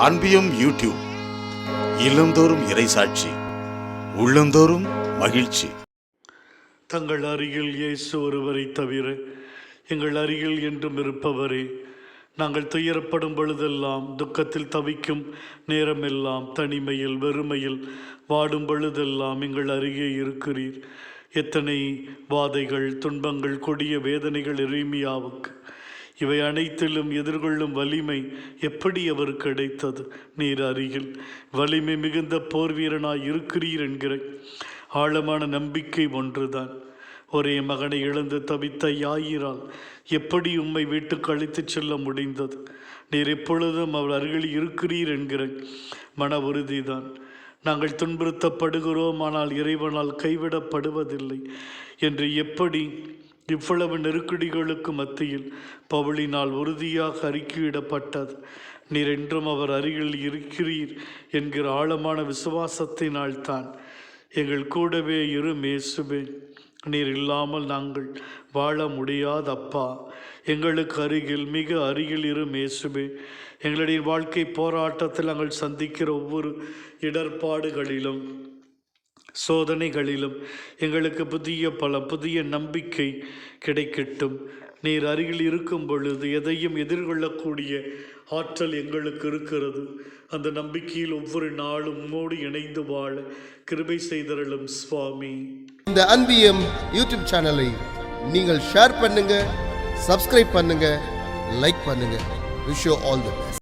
அன்பியம் YouTube இல்லந்தோறும் இறைசாட்சி, உள்ளந்தோறும் மகிழ்ச்சி. தங்கள் அருகில் இயேசு ஒருவரை தவிர எங்கள் அருகில் என்றும் இருப்பவரே, நாங்கள் துயரப்படும் பொழுதெல்லாம், துக்கத்தில் தவிக்கும் நேரமெல்லாம், தனிமையில் வெறுமையில் வாடும் பொழுதெல்லாம் எங்கள் அருகே இருக்கிறீர். எத்தனை வாதைகள், துன்பங்கள், கொடிய வேதனைகள் எரேமியாவுக்கு! இவை அனைத்திலும் எதிர்கொள்ளும் வலிமை எப்படி அவருக்கு கிடைத்தது? நீர் அருகில் வலிமை மிகுந்த போர் வீரனாய் இருக்கிறீர் என்கிற ஆழமான நம்பிக்கை ஒன்றுதான். ஒரே மகனை இழந்து தவித்த யாயிரால் எப்படி உம்மை வீட்டுக்கு அழைத்துச் செல்ல முடிந்தது? நீர் எப்பொழுதும் அவர் அருகில் இருக்கிறீர் என்கிற மன உறுதிதான். நாங்கள் துன்புறுத்தப்படுகிறோம், ஆனால் இறைவனால் கைவிடப்படுவதில்லை என்று எப்படி இவ்வளவு நெருக்கடிகளுக்கு மத்தியில் பவுலினால் உறுதியாக அறிக்கையிடப்பட்டது? நீர் என்றும் அவர் அருகில் இருக்கிறீர் என்கிற ஆழமான விசுவாசத்தினால் தான். எங்கள் கூடவே இரு இயேசுவே, நீர் இல்லாமல் நாங்கள் வாழ முடியாது அப்பா. எங்களுக்கு அருகில், மிக அருகில் இரு இயேசுவே. எங்களுடைய வாழ்க்கை போராட்டத்தில் நாங்கள் சந்திக்கிற ஒவ்வொரு இடர்பாடுகளிலும், சோதனைகளிலும் எங்களுக்கு புதிய பலம், புதிய நம்பிக்கை கிடைக்கட்டும். நீர் அருகில் இருக்கும் பொழுது எதையும் எதிர்கொள்ளக்கூடிய ஆற்றல் எங்களுக்கு இருக்கிறது. அந்த நம்பிக்கையில் ஒவ்வொரு நாளும் உம்மோடு இணைந்து வாழ கிருபை செய்தருளும் சுவாமி. இந்த அன்பியம் யூடியூப் சேனலை நீங்கள் ஷேர் பண்ணுங்க, சப்ஸ்கிரைப் பண்ணுங்க, லைக் பண்ணுங்க. Wish you all the best.